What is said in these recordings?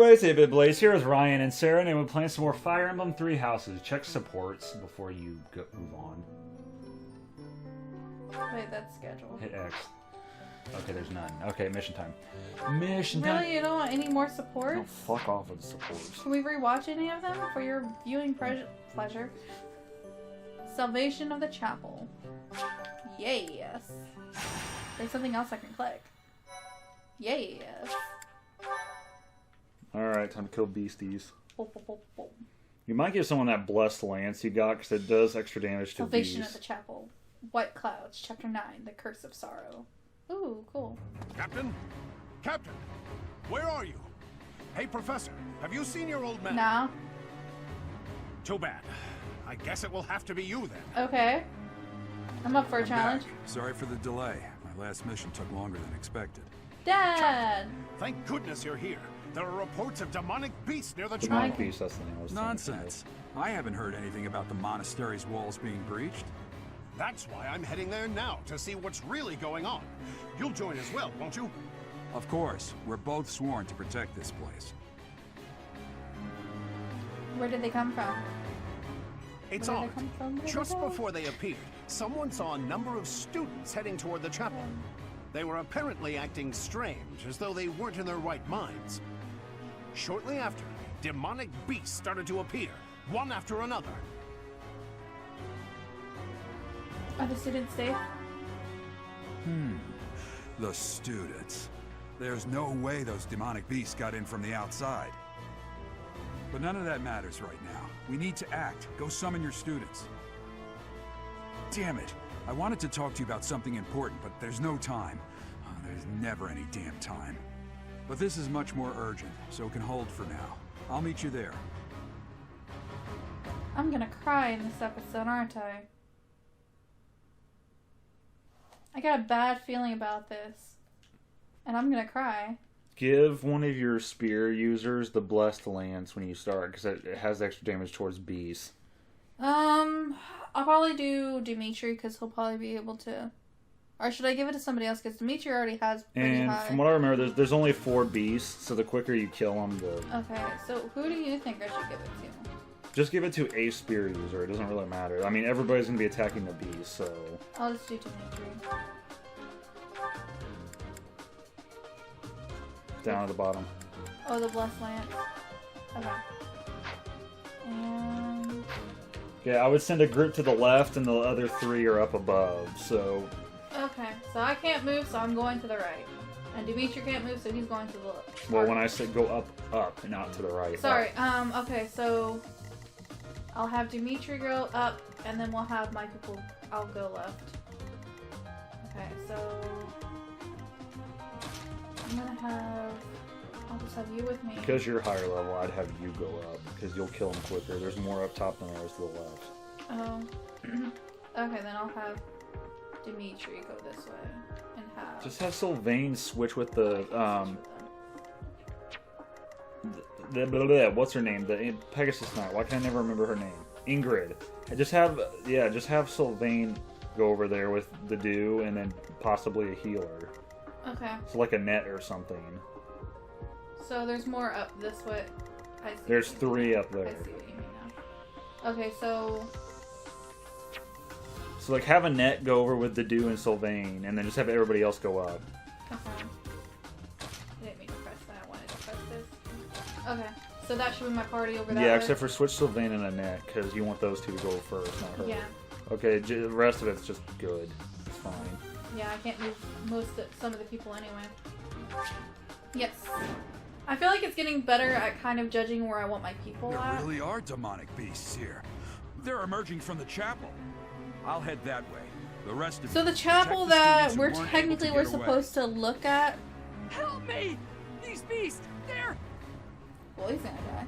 Anyways, 8-Bit Blaze here with Ryan and Sarah, and we're playing some more Fire Emblem 3 Houses. Check supports before you move on. Wait, that's scheduled. Hit X. Okay, there's none. Okay, mission time. Mission time. Really? You don't want any more support? No, fuck off with the supports. Can we rewatch any of them for your viewing pleasure? Salvation of the Chapel. Yes. There's something else I can click. Yes. Alright, time to kill beasties. Boom, boom, boom, boom. You might give someone that blessed lance you got, because it does extra damage to Salvation beasts. of the Chapel. White Clouds, Chapter 9, The Curse of Sorrow. Ooh, cool. Captain? Captain! Where are you? Hey, Professor, have you seen your old man? Nah. Too bad. I guess it will have to be you then. Okay. I'm up for a I'm challenge. back. Sorry for the delay. My last mission took longer than expected. Dad! Thank goodness you're here. There are reports of demonic beasts near the Demonic chapel. beast, that's the name I was thinking of. Nonsense. I haven't heard anything about the monastery's walls being breached. That's why I'm heading there now, to see what's really going on. You'll join as well, won't you? Of course. We're both sworn to protect this place. Where did they come from? It's Where did odd. they come from? Just before they appeared, someone saw a number of students heading toward the chapel. They were apparently acting strange, as though they weren't in their right minds. Shortly after, demonic beasts started to appear, one after another. Are the students safe? The students. There's no way those demonic beasts got in from the outside. But none of that matters right now. We need to act. Go summon your students. Damn it. I wanted to talk to you about something important, but there's no time. Oh, there's never any damn time. But this is much more urgent, so it can hold for now. I'll meet you there. I'm gonna cry in this episode, aren't I? I got a bad feeling about this. And I'm gonna cry. Give one of your spear users the blessed lance when you start, because it has extra damage towards beasts. I'll probably do Dimitri, because he'll probably be able to... Or should I give it to somebody else? Because Dimitri already has pretty And high... from what I remember, there's only 4 beasts, so the quicker you kill them, the... Okay, so who do you think I should give it to? Just give it to a spear user, it doesn't really matter. I mean, everybody's going to be attacking the beast, so... I'll just do Dimitri. Down at the bottom. Oh, the Blessed Lance. Okay. And... Okay, I would send a group to the left, and the other 3 are up above, so... Okay, so I can't move, so I'm going to the right. And Dimitri can't move, so he's going to the left. Well, when I said go up, and not to the right. Sorry, okay, so... I'll have Dimitri go up, and then we'll have my people... I'll go left. Okay, so... I'm gonna have... I'll just have you with me. Because you're higher level, I'd have you go up, because you'll kill them quicker. There's more up top than there is to the left. Oh. Okay, then I'll have Dimitri go this way. And have... Just have Sylvain switch with the, what's her name? The Pegasus Knight. Why can I never remember her name? Ingrid. Just have Sylvain go over there with the dew, and then possibly a healer. Okay. So like a net or something. So there's more up this way. I see. There's 3 up there. I see what you mean now. Okay, so... So like have a net go over with the dew and Sylvain, and then just have everybody else go up. Okay. I didn't mean to press that. I wanted to press this. Okay. So that should be my party over that Yeah, way? except for switch Sylvain and a net, because you want those 2 to go first, not her. Yeah. Okay, the rest of it's just good. It's fine. Yeah, I can't move some of the people anyway. Yes. I feel like it's getting better at kind of judging where I want my people There at. really are demonic beasts here. They're emerging from the chapel. I'll head that way. The rest of So you, the chapel protect the that students who we're weren't able to technically get we're away. supposed to look at. Help me! These beasts, they're... Well, he's gonna die.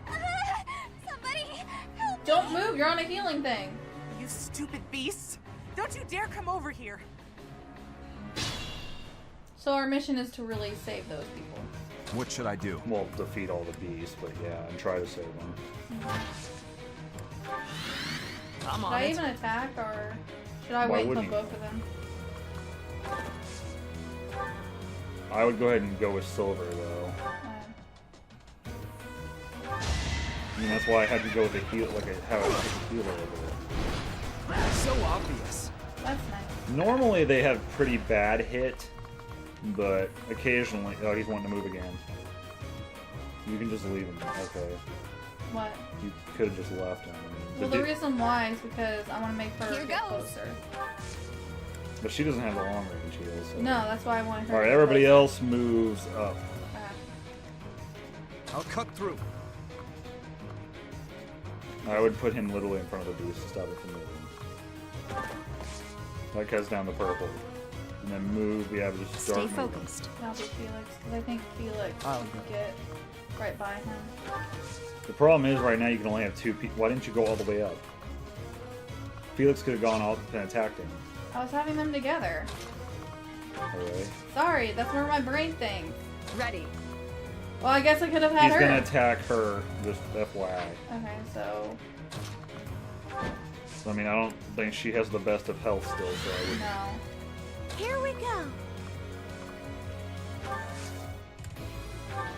Somebody help Don't me! move, you're on a healing thing. You stupid beasts! Don't you dare come over here! So our mission is to really save those people. What should I do? Well, defeat all the beasts, but yeah, and try to save them. Come Should I even attack, or should I Why wait until wouldn't you? both of them? I would go ahead and go with silver, though. mean, that's why I had to go with the heal, like how I took the healer over it. So obvious. That's nice. Normally they have pretty bad hit, but occasionally... Oh, he's wanting to move again. You can just leave him. Okay. What? You could have just left him. I mean, Well, the reason why is because I want to make her Here get goes. closer. But she doesn't have the long range heal, so... No, that's why I wanted her. Alright, to get everybody closer. else moves up. Okay. I'll cut through. I would put him literally in front of the beast to stop it from moving. That cuts down the purple. And then move, yeah, but just Stay start moving. focused. That'll be Felix, because I think Felix Oh, would get right by him. The problem is right now you can only have two people. Why didn't you go all the way up? Felix could have gone out and attacked him. I was having them together. Alright. Sorry, that's where my brain thinks. Ready. Well, I guess I could have had He's her. gonna attack her, just FYI. Okay, so I mean, I don't think she has the best of health still, so I would... no. Here we go.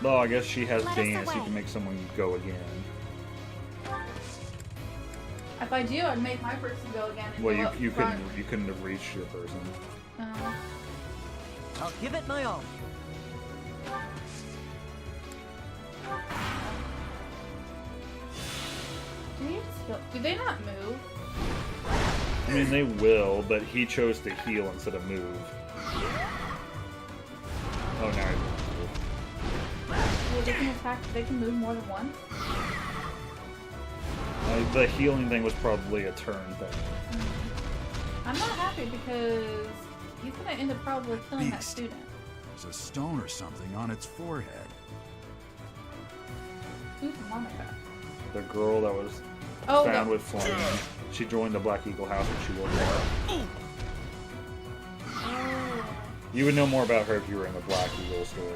Well, I guess she has Let us dance, you away. can make someone go again. If I do, I'd make my person go again. And Well, go up you front. couldn't have reached your person. I'll give it my all. Do they not move? I mean, they will, but he chose to heal instead of move. Oh, now he's gonna move. Well, they can attack. They can move more than once. The healing thing was probably a turn thing. I'm not happy because he's gonna end up probably killing that Beast. student. There's a stone or something on its forehead. Who's Monica? The girl that was Oh, found the- with flame. She joined the Black Eagle house when she woke up. Oh. You would know more about her if you were in the Black Eagle story.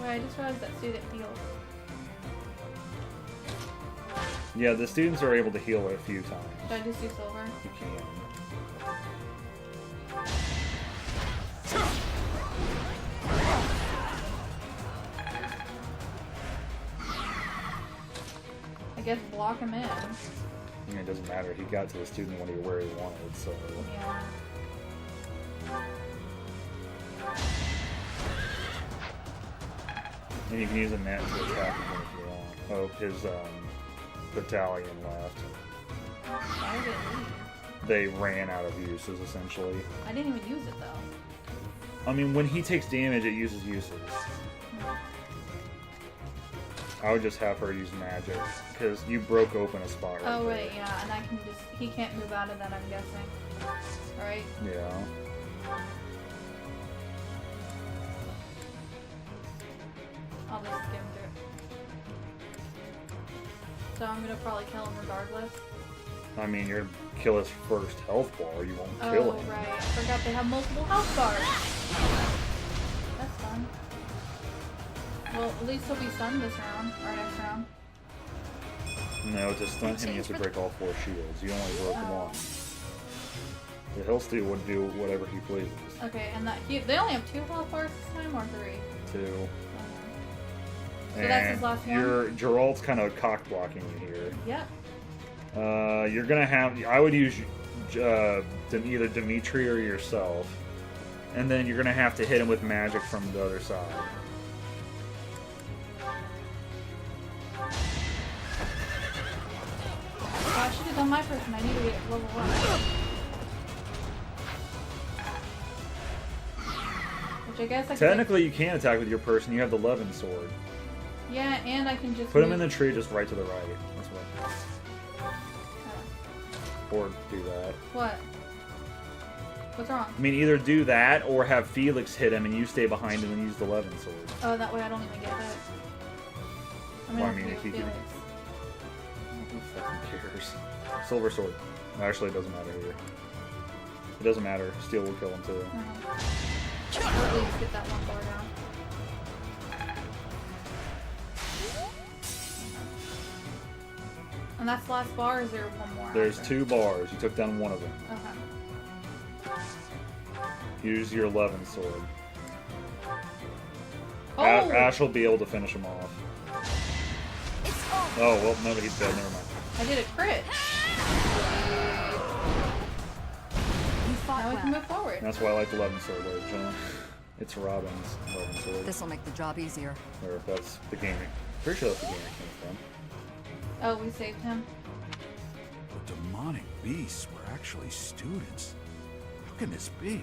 Wait, I just realized that student healed. Yeah, the students are able to heal a few times. Should I just do silver? You can. I guess block him in. I mean, it doesn't matter. He got to the student where he wanted, so... Yeah. And you can use a net to attack him if you want. Oh, his battalion left. Why did it leave? They ran out of uses, essentially. I didn't even use it though. I mean, when he takes damage, it uses uses. I would just have her use magic, because you broke open a spot right Oh there. wait, yeah, and I can just, he can't move out of that, I'm guessing. Right? Yeah. I'll just skim through it. So I'm gonna probably kill him regardless. I mean, you're kill his first health bar, you won't Oh, kill him. right. I forgot they have multiple health bars. That's fun. Well, at least he'll be stunned this round, or next round. No, to stun him, you have to break all 4 shields. You only broke Oh. 1. The Hellsteel would do whatever he pleases. Okay, and that they only have 2 health bars this time, or 3? 2. So that's his last one? Geralt's kind of cock blocking you here. Yep. You're gonna have. I would use either Dimitri or yourself, and then you're gonna have to hit him with magic from the other side. So I should have done my person. I need to get level 1. Which I guess I could. Technically, you can attack with your person. You have the Levin sword. Yeah, and I can just Put him move- in the tree, just right to the right. That's what. Or do that. What? What's wrong? I mean, either do that or have Felix hit him and you stay behind him and use the Levin sword. Oh, that way I don't even get hit. I'm Well, I gonna mean, have if to he do can- Felix. Who fucking cares? Silver sword. Actually, it doesn't matter here. It doesn't matter. Steel will kill him too. Or at least get that 1 bar down. And that's the last bar, or is there one more? There's after? 2 bars. You took down one of them. Okay. Use your Levin sword. Oh! Ash will be able to finish him off. It's over. Oh, well, no, he's dead. Never mind. I did a crit. You fought Now we well. can move forward. That's why I like the 11 sword wave, John. It's Robin's 11 sword. This'll make the job easier. Or if that's the game. Pretty sure that's the game it came from. Oh, we saved him. The demonic beasts were actually students. How can this be?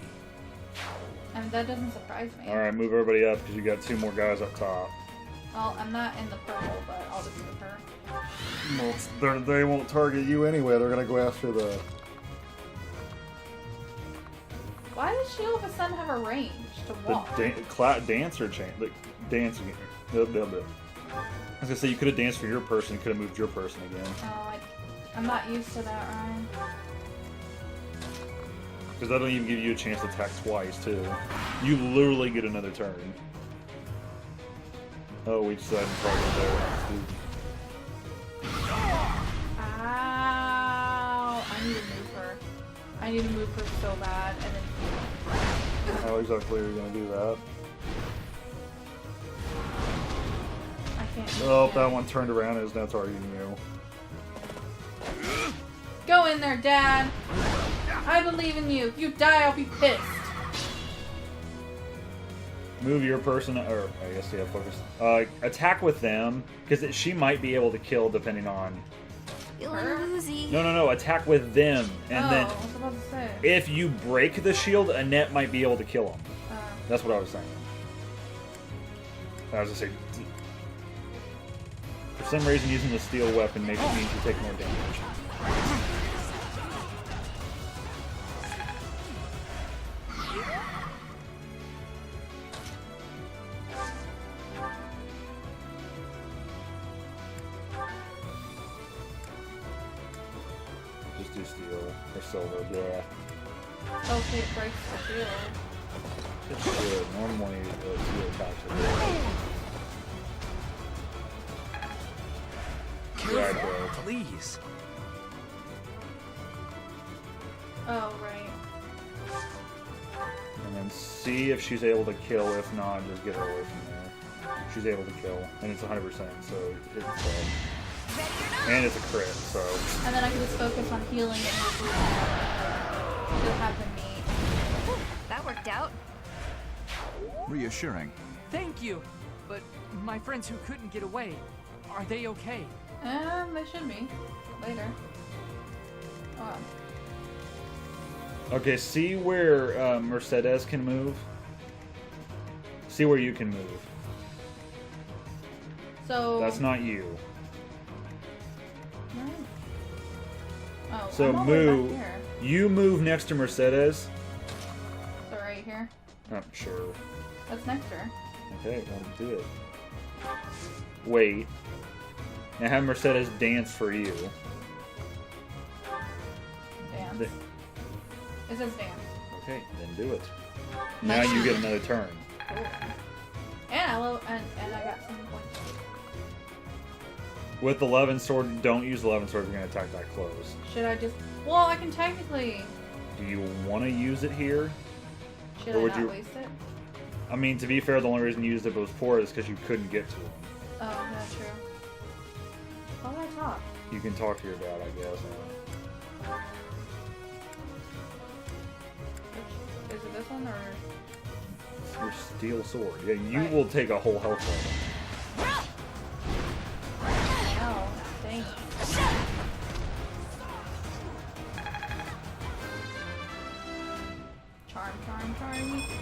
And that doesn't surprise me. Alright, move everybody up because you got 2 more guys up top. Well, I'm not in the purple, but I'll just move her. Well, they won't target you anyway. They're gonna go after the. Why does she all of a sudden have a range to walk? Dancer chain. The dancing. I was gonna say you could have danced for your person. You could have moved your person again. Oh, I'm not used to that, Ryan. Because that'll even give you a chance to attack twice too. You literally get another turn. Oh, we decided to target there. Ow! I need to move her. I need to move her so bad, and then. How exactly are you gonna do that? I can't. Oh, that one turned around and is now targeting you. Go in there, Dad! I believe in you. If you die, I'll be pissed. Move your person, or I guess yeah, focus. Attack with them, because she might be able to kill depending on. Her? No. Attack with them, and I then was about to say. if you break the shield, Annette might be able to kill him. That's what I was saying. I was gonna say. For some reason, using the steel weapon means you take more damage. Just do steel or silver, yeah. Okay, it breaks the shield. It should. Normally, steel attacks are good. Careful, bro. please. Oh, right. And then see if she's able to kill. If not, just get her away from there. She's able to kill, and it's 100%, so it's and it's a crit, so. And then I can just focus on healing and she'll have the meat. That worked out. Reassuring. Thank you. But my friends who couldn't get away, are they okay? They should be. Later. Oh. Okay, see where Mercedes can move. See where you can move. So. That's not you. Right. Oh, So I'm all the way move. back here. You move next to Mercedes. So right here. I'm sure. That's next to her. Okay, well, do it. Wait. Now have Mercedes dance for you. Dance. Th- It says dance. Okay, then do it. Now you get another turn. Cool. And I got some points. With 11 sword, don't use 11 sword if you're going to attack that close. Should I just? Well, I can technically. Do you want to use it here? Should Or I would not you- waste it? I mean, to be fair, the only reason you used it before is because you couldn't get to him. Oh, that's true. How do I talk? You can talk to your dad, I guess. Is it this one or? It's your steel sword. Yeah, you Right. will take a whole health level. No, dang. Charm.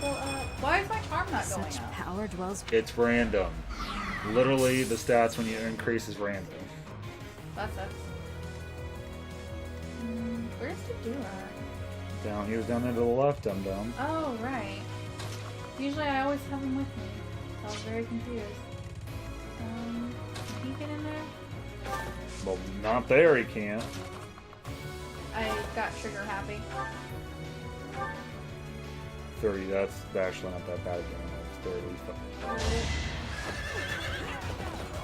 Go up. Why is my charm not going Such up? power dwells. It's random. Literally, the stats when you increase is random. That sucks. Where's the doer? Down, he was down there to the left, dum-dum. Oh, right. Usually I always have him with me. So I was very confused. Can he get in there? Well, not there, he can't. I got trigger happy. 30, that's actually not that bad again. It's 30.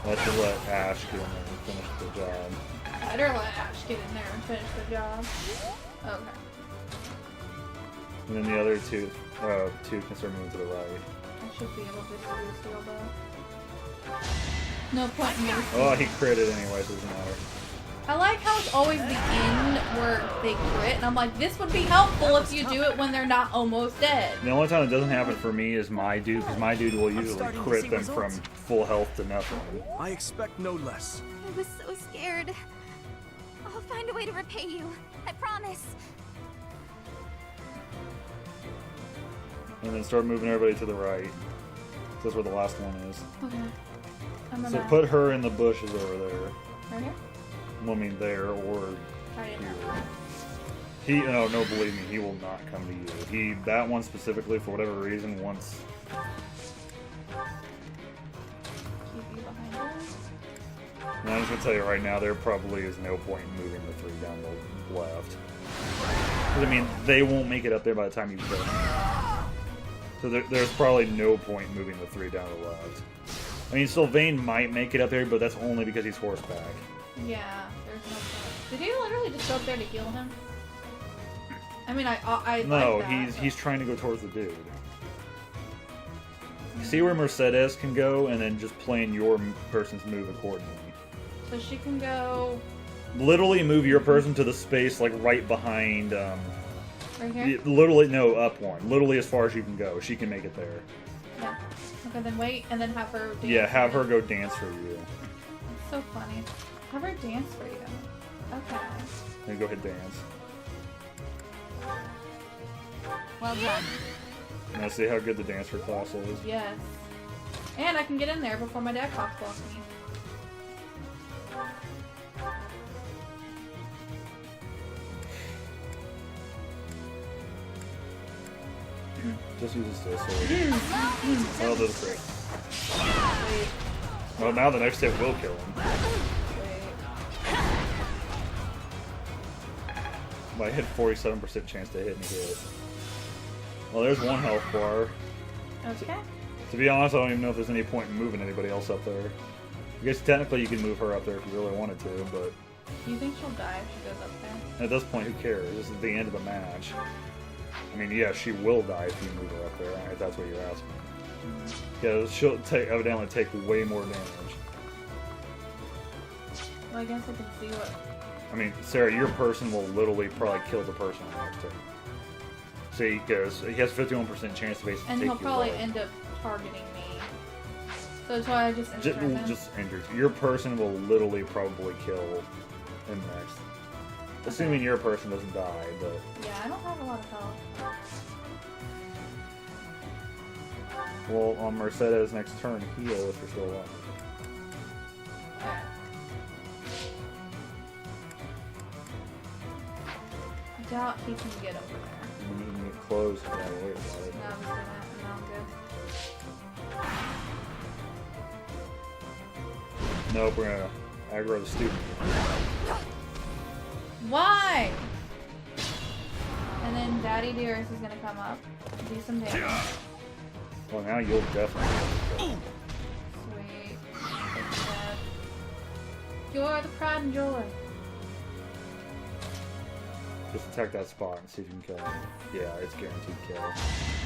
Let's just let Ash get in there and finish the job. Better let Ash get in there and finish the job. Okay. And then the other two can start moving to the right. I should be able to do steel though. No point in getting. Oh, he critted anyway, so it doesn't matter. I like how it's always the end where they crit, and I'm like, this would be helpful if you do it when they're not almost dead. The only time it doesn't happen for me is my dude, because my dude will usually starting to crit see them results. from full health to nothing. I expect no less. I was so scared. I'll find a way to repay you. I promise. And then start moving everybody to the right. That's where the last one is. Okay. I'm So gonna put her in the bushes over there. right here. I mean, there or Right in here. that. He, no, believe me, he will not come to you. He, that one specifically, for whatever reason, wants. Keep you behind her. And I'm just gonna tell you right now, there probably is no point in moving the 3 down the left. 'Cause, I mean, they won't make it up there by the time you kill them. So there's probably no point in moving the 3 down the left. I mean, Sylvain might make it up there, but that's only because he's horseback. Yeah, there's no point. Did he literally just go up there to heal him? I mean, I No, like that, he's trying to go towards the dude. See where Mercedes can go, and then just plan your person's move accordingly. So she can go Literally move your person to the space, like, right behind, right here? literally, no, up one. Literally as far as you can go. She can make it there. Yeah. Okay, then wait, and then have her dance. Yeah, have for her you. go dance for you. That's so funny. Have her dance for you. Okay. Then go ahead dance. Well done. Now see how good the dancer class is? Yes. And I can get in there before my dad cock blocks me. Just use this sword. Oh, that's great. Wait, Well, now the next hit will kill him. wait. But I hit 47% chance to hit and hit. Well, there's one health bar. Okay. To be honest, I don't even know if there's any point in moving anybody else up there. I guess technically you can move her up there if you really wanted to, but Do you think she'll die if she goes up there? at this point, who cares? This is the end of the match. I mean, yeah, she will die if you move her up there, if that's what you're asking. Yeah, she'll evidently take way more damage. Well, I guess I can see what. I mean, Sarah, your person will literally probably kill the person next to him. See, because he has a 51% chance to basically And take he'll your probably life. end up targeting me. So that's why I just injured him. Just injured. Your person will literally probably kill him next. Assuming your person doesn't die, but Yeah, I don't have a lot of health. well, on Mercedes' next turn, heal if you're still alive. Alright. I doubt he can get over there. And then you can get close. Yeah, wait about it. No, I'm just gonna, and now I'm good. Nope, we're gonna aggro the student. Why? And then Daddy Dearest is gonna come up, do some damage. Well, now you'll definitely get killed. Sweet. Thank you, Dad. You're the pride and joy. Just attack that spot and see if you can kill him. Yeah, it's guaranteed kill.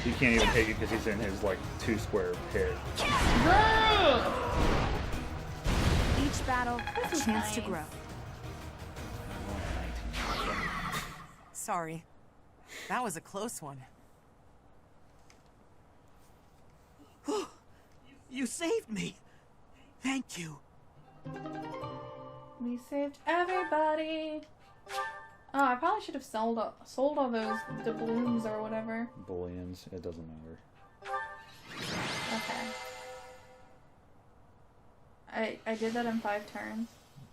He can't even hit you because he's in his, like, 2-square pit. Each battle, a is chance to nice. grow. Sorry. That was a close one. You saved me. Thank you. We saved everybody. Oh, I probably should have sold all those doubloons or whatever. Bullions, it doesn't matter. Okay. I did that in 5 turns.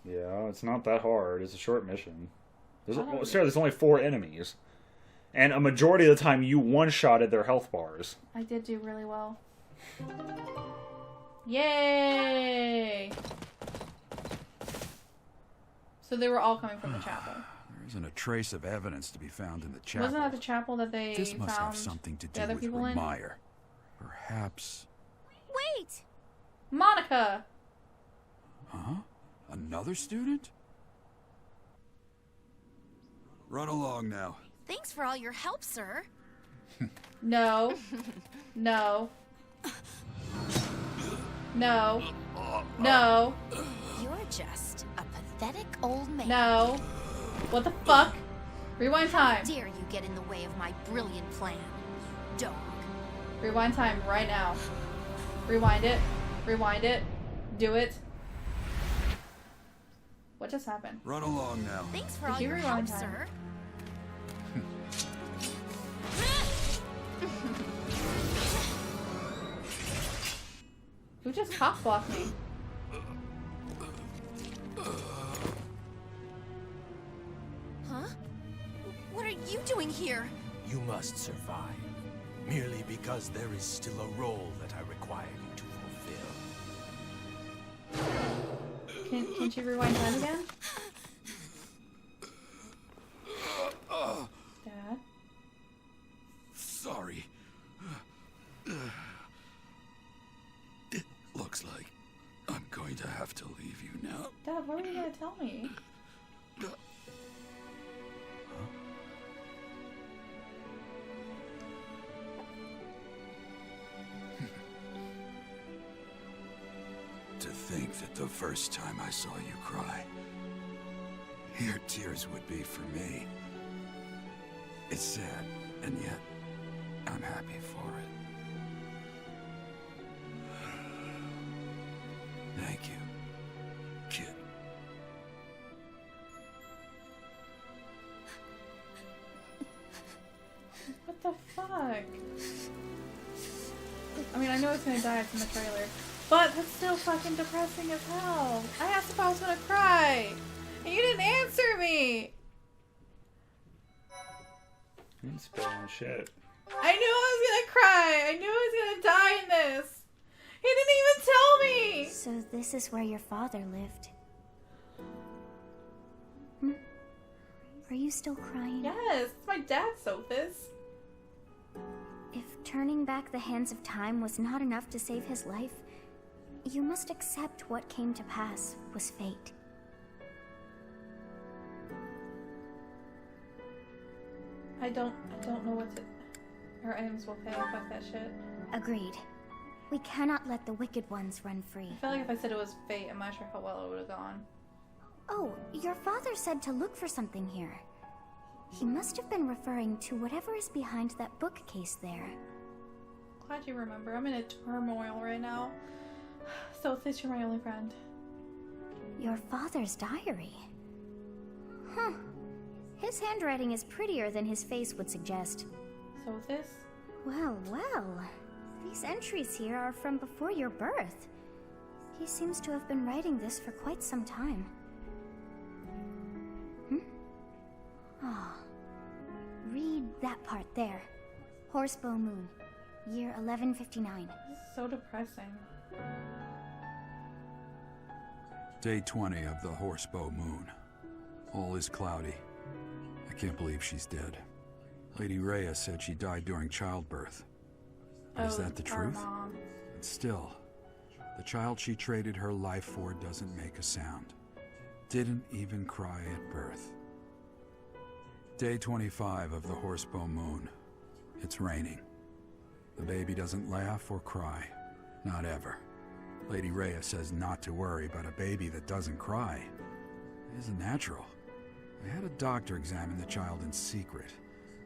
Yeah, it's not that hard. It's a short mission. don't- Sarah, there's only 4 enemies. And a majority of the time you one-shotted their health bars. I did do really well. Yay! So they were all coming from the chapel. There isn't a trace of evidence to be found in the chapel. Wasn't that the chapel that they This must found have something to the do other with people in? Meyer. Perhaps... Wait! Monica! Huh? Another student? Run along now. Thanks for all your help, sir. No. No. No. No. You're just a pathetic old man. No. What the fuck? Rewind time. How dare you get in the way of my brilliant plan, dog. Rewind time right now. Rewind it. Rewind it. Do it. What just happened? Run along now. Thanks for Did all you your rewind help, time? sir. Who just cock-blocked me? Huh? What are you doing here? You must survive. Merely because there is still a role that I require you to fulfill. Can she rewind time again? Dad? Sorry. It looks like I'm going to have to leave you now. Dad, what were you gonna tell me? To think that the first time I saw you cry, your tears would be for me. It's sad, and yet I'm happy for it. Thank you, kid. What the fuck? I mean, I know it's gonna die, it's in the trailer. But that's still fucking depressing as hell. I asked if I was gonna cry. And you didn't answer me! You didn't spill on shit. I knew I was gonna cry! I knew I was gonna die in this! He didn't even tell me! So this is where your father lived. Hmm? Are you still crying? Yes, it's my dad, Sophis. If turning back the hands of time was not enough to save his life, you must accept what came to pass was fate. I don't know what to... Our items will fail, fuck that shit. Agreed. We cannot let the wicked ones run free. I feel like if I said it was fate, I'm not sure how well it would have gone. Oh, your father said to look for something here. He must have been referring to whatever is behind that bookcase there. Glad you remember. I'm in a turmoil right now. Sophis, you're my only friend. Your father's diary. Huh. His handwriting is prettier than his face would suggest. Sophis? Well, well. These entries here are from before your birth. He seems to have been writing this for quite some time. Ah. Read that part there. Horsebow Moon, year 1159. This is so depressing. Day 20 of the Horsebow Moon. All is cloudy. I can't believe she's dead. Lady Rhea said she died during childbirth. But is that the our truth? Mom. But still, the child she traded her life for doesn't make a sound. Didn't even cry at birth. Day 25 of the Horsebow Moon. It's raining. The baby doesn't laugh or cry. Not ever. Lady Rhea says not to worry about a baby that doesn't cry. It isn't natural. I had a doctor examine the child in secret.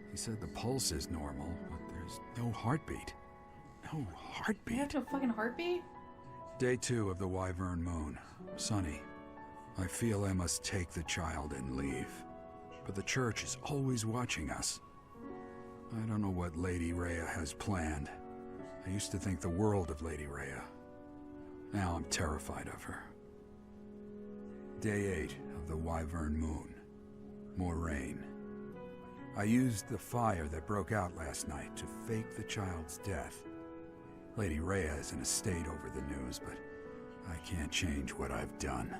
He said the pulse is normal, but there's no heartbeat. No You heartbeat. have no fucking heartbeat? Day 2 of the Wyvern Moon. Sunny. I feel I must take the child and leave. But the church is always watching us. I don't know what Lady Rhea has planned. I used to think the world of Lady Rhea. Now I'm terrified of her. Day 8 of the Wyvern Moon. More rain. I used the fire that broke out last night to fake the child's death. Lady Rhea is in a state over the news, but I can't change what I've done.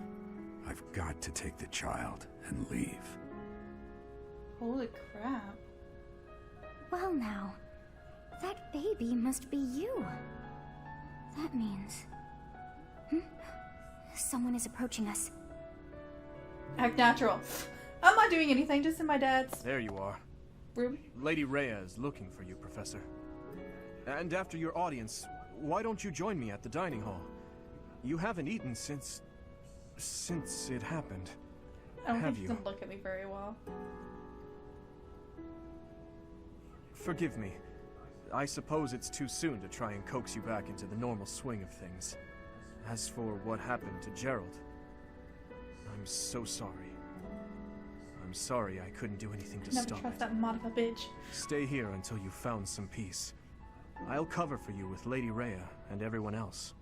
I've got to take the child and leave. Holy crap. Well now, that baby must be you. That means... Someone is approaching us. Act natural. I'm not doing anything, just in my dad's There you are. room. Lady Rhea is looking for you, Professor. And after your audience, why don't you join me at the dining hall? You haven't eaten since it happened. I don't Have think you? you can look at me very well. Forgive me. I suppose it's too soon to try and coax you back into the normal swing of things. As for what happened to Gerald, I'm so sorry. I'm sorry I couldn't do anything to Never stop trust it. that mod of a bitch. Stay here until you've found some peace. I'll cover for you with Lady Rhea and everyone else.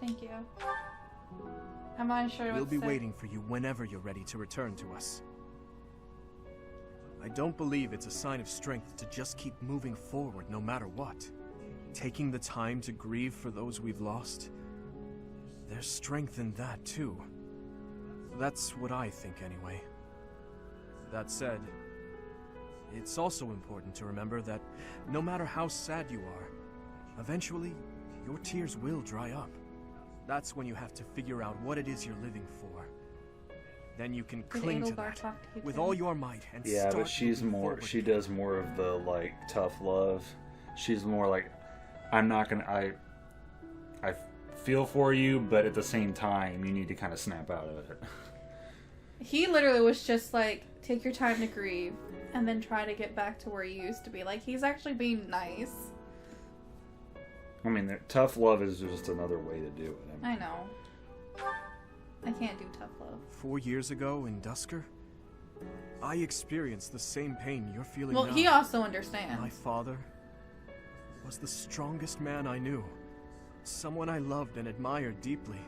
Thank you. I'm not sure what We'll to be say. waiting for you whenever you're ready to return to us. I don't believe it's a sign of strength to just keep moving forward no matter what. Taking the time to grieve for those we've lost. There's strength in that too. That's what I think anyway. That said, it's also important to remember that no matter how sad you are, eventually your tears will dry up. That's when you have to figure out what it is you're living for. Then you can cling to that with all your might and Yeah, start but she's moving more. forward She again. does more of the like tough love. She's more like, I'm not gonna. I feel for you, but at the same time, you need to kind of snap out of it. He literally was just like, take your time to grieve, and then try to get back to where you used to be. Like, he's actually being nice. I mean, tough love is just another way to do it. I know. I can't do tough love. 4 years ago in Dusker, I experienced the same pain you're feeling Well, now. he also understands. My father was the strongest man I knew. Someone I loved and admired deeply.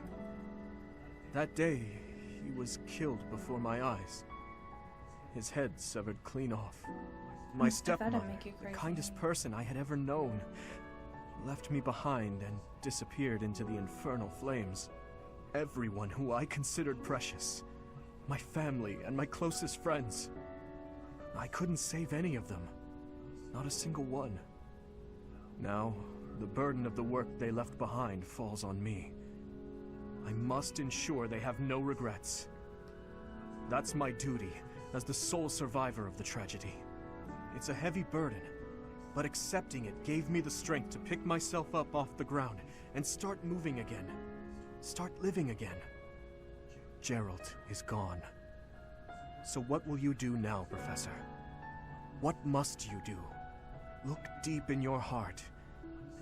That day, he was killed before my eyes. His head severed clean off. My If that'd stepmother, make you the crazy. kindest person I had ever known, left me behind and disappeared into the infernal flames. Everyone who I considered precious, my family and my closest friends, I couldn't save any of them. Not a single one. Now, the burden of the work they left behind falls on me. I must ensure they have no regrets. That's my duty as the sole survivor of the tragedy. It's a heavy burden, but accepting it gave me the strength to pick myself up off the ground and start moving again. Start living again. Gerald is gone. So what will you do now, Professor? What must you do? Look deep in your heart,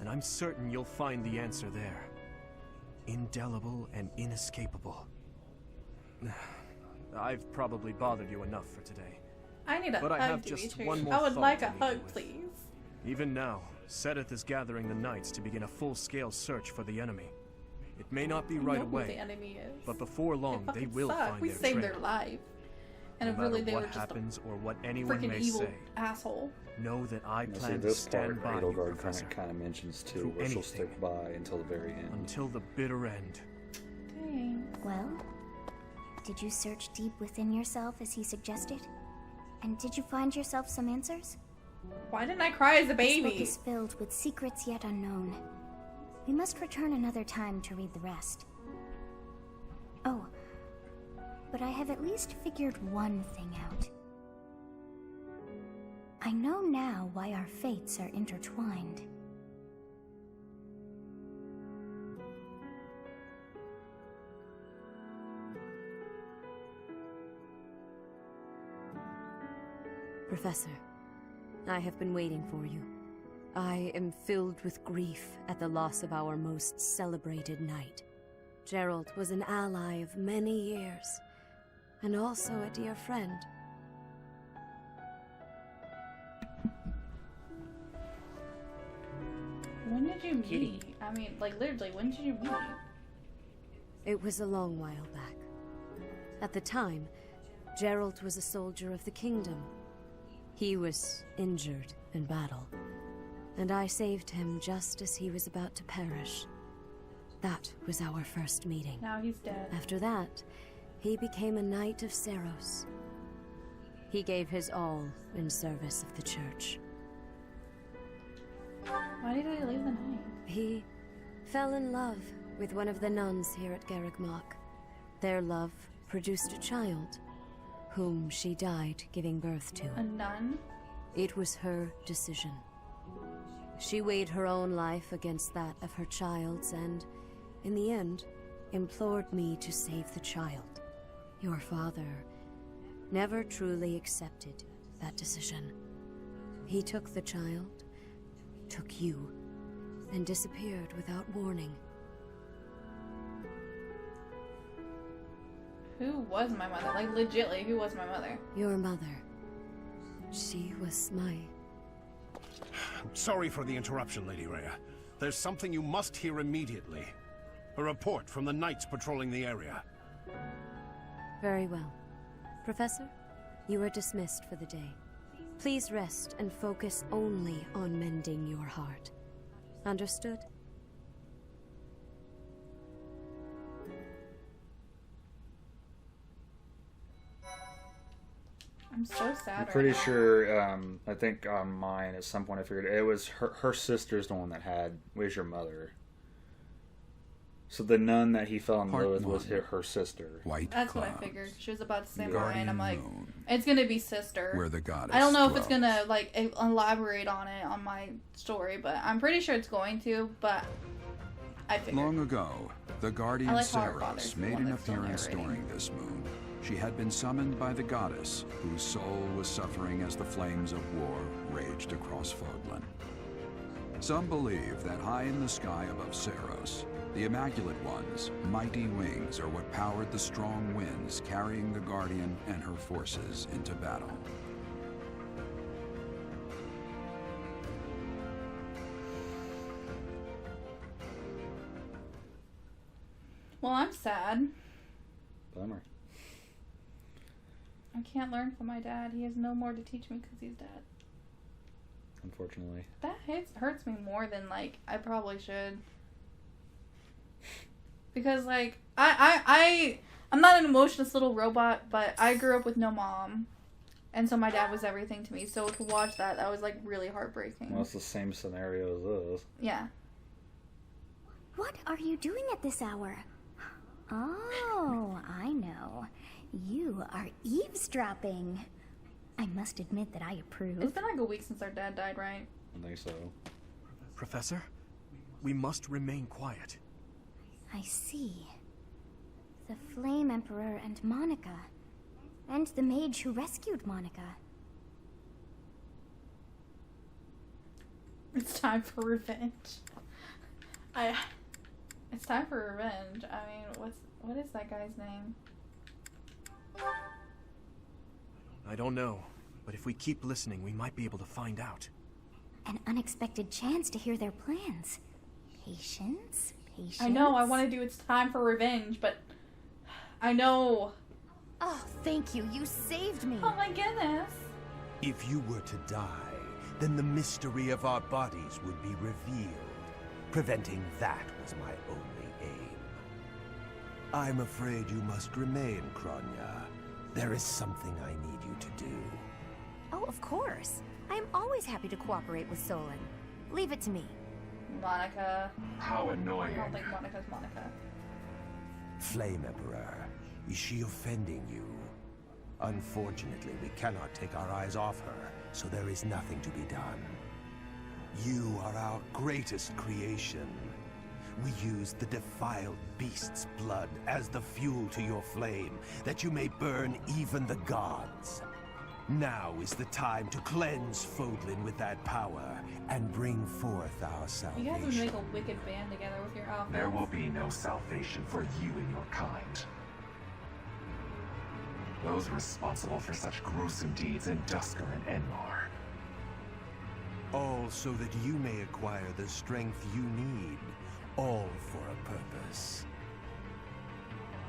and I'm certain you'll find the answer there. Indelible and inescapable. I've probably bothered you enough for today. I need a But hug, I have to just be one true. more I would thought like to a leave you hug, with. please. Even now, Sedith is gathering the knights to begin a full-scale search for the enemy. It may not be I right know who away, the enemy is. but before long they fucking will suck. find We their saved trail. their life. And No if really matter they what were just happens a or what anyone freaking may evil say, asshole. know that I Now, see, plan to this stand part, by you, Edelgard Professor, kind of mentions too, through where she'll anything. stick by until the very end. until the bitter end. Thanks. Well, did you search deep within yourself as he suggested? And did you find yourself some answers? Why didn't I cry as a This book baby? is filled with secrets yet unknown. We must return another time to read the rest. Oh, but I have at least figured one thing out. I know now why our fates are intertwined. Professor, I have been waiting for you. I am filled with grief at the loss of our most celebrated knight. Gerald was an ally of many years, and also a dear friend. When did you meet? I mean, like, literally, when did you meet? It was a long while back. At the time, Gerald was a soldier of the kingdom. He was injured in battle, and I saved him just as he was about to perish. That was our first meeting. Now he's dead. After that, he became a knight of Seros. He gave his all in service of the church. Why did I leave the night? He fell in love with one of the nuns here at Garrigmach. Their love produced a child, whom she died giving birth to. A nun? It was her decision. She weighed her own life against that of her child's and, in the end, implored me to save the child. Your father never truly accepted that decision. He took the child, took you, and disappeared without warning. Who was my mother? Like, legitly, who was my mother? Your mother. She was my... Sorry for the interruption, Lady Rhea. There's something you must hear immediately. A report from the knights patrolling the area. Very well. Professor, you are dismissed for the day. Please rest and focus only on mending your heart. Understood? I'm so sad. I'm pretty sure, I think on mine, at some point I figured it was her sister's the one that was your mother. So the nun that he fell in love with was her sister. White That's what I clouds. figured. She was about to say Guardian mine. I'm like, moon, it's gonna be sister. where the goddess I don't know if it's dwells. gonna, like, elaborate on it on my story, but I'm pretty sure it's going to, but I figured. Long ago, the guardian I like how her father's Saros the made one an that's still appearance narrating. during this moon. She had been summoned by the goddess, whose soul was suffering as the flames of war raged across Fodlan. Some believe that high in the sky above Saros, the Immaculate One's mighty wings are what powered the strong winds carrying the Guardian and her forces into battle. Well, I'm sad. Bummer. I can't learn from my dad. He has no more to teach me because he's dead. Unfortunately. That hurts me more than, like, I probably should. Because, like, I'm not an emotionless little robot, but I grew up with no mom. And so my dad was everything to me. So to watch that was, like, really heartbreaking. Well, it's the same scenario as this. Yeah. What are you doing at this hour? Oh, I know. You are eavesdropping. I must admit that I approve. It's been like a week since our dad died, right? I think so. Professor, we must remain quiet. I see. The Flame Emperor and Monica. And the mage who rescued Monica. It's time for revenge. It's time for revenge. I mean, what is that guy's name? I don't know, but if we keep listening, we might be able to find out. An unexpected chance to hear their plans. Patience, patience. I know, I want to do It's Time for Revenge, but I know. Oh, thank you. You saved me. Oh my goodness. If you were to die, then the mystery of our bodies would be revealed. Preventing that was my only aim. I'm afraid you must remain, Kronya. There is something I need you to do. Oh, of course. I am always happy to cooperate with Solon. Leave it to me. Monica. How I annoying. don't think Monica's Monica. Flame Emperor, is she offending you? Unfortunately, we cannot take our eyes off her, so there is nothing to be done. You are our greatest creation. We use the defiled beast's blood as the fuel to your flame, that you may burn even the gods. Now is the time to cleanse Fodlan with that power and bring forth our You guys would salvation. make a wicked band together with your outfits. There will be no salvation for you and your kind. Those responsible for such gruesome deeds in Dusker and Enmar. All so that you may acquire the strength you need, all for a purpose.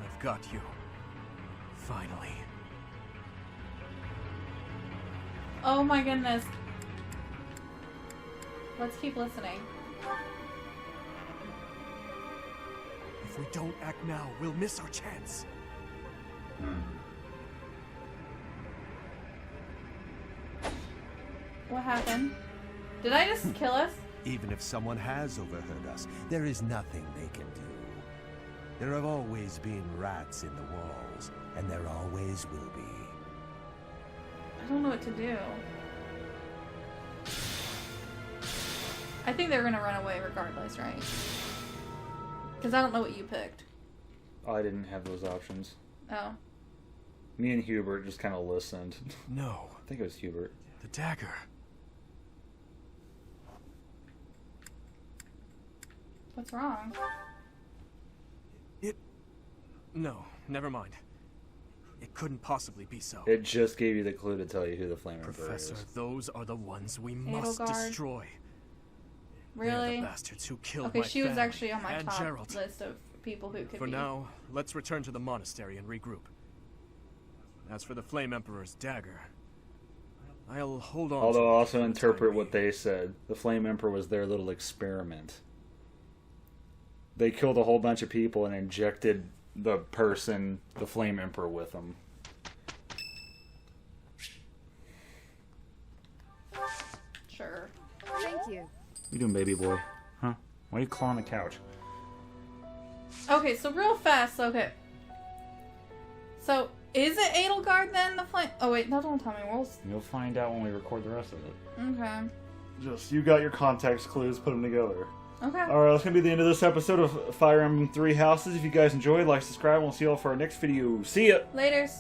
I've got you. Finally. Oh my goodness. Let's keep listening. If we don't act now, we'll miss our chance. What happened? Did I just kill us? Even if someone has overheard us, there is nothing they can do. There have always been rats in the walls, and there always will be. I don't know what to do. I think they're gonna run away regardless, right? Because I don't know what you picked. I didn't have those options. Oh. Me and Hubert just kind of listened. No. I think it was Hubert. The dagger. What's wrong? No, never mind. It couldn't possibly be so. It just gave you the clue to tell you who the Flame Emperor Professor, is. those are the ones we must Edelgard. destroy. Really? They're the bastards who killed Okay, my she was family actually on my and top Gerald. list of people who could For be. now, let's return to the monastery and regroup. As for the Flame Emperor's dagger, I'll hold on to Although it also for the interpret time what they said. The Flame Emperor was their little experiment. They killed a whole bunch of people and injected the Flame Emperor, with them. Sure. Thank you. What you doing, baby boy? Huh? Why are you clawing the couch? Okay, so real fast, okay. So, is it Edelgard then, the flame? Oh wait, no, don't tell me. You'll find out when we record the rest of it. Okay. Just, you got your context clues, put them together. Okay. Alright, that's going to be the end of this episode of Fire Emblem 3 Houses. If you guys enjoyed, like, subscribe, and we'll see you all for our next video. See ya! Laters.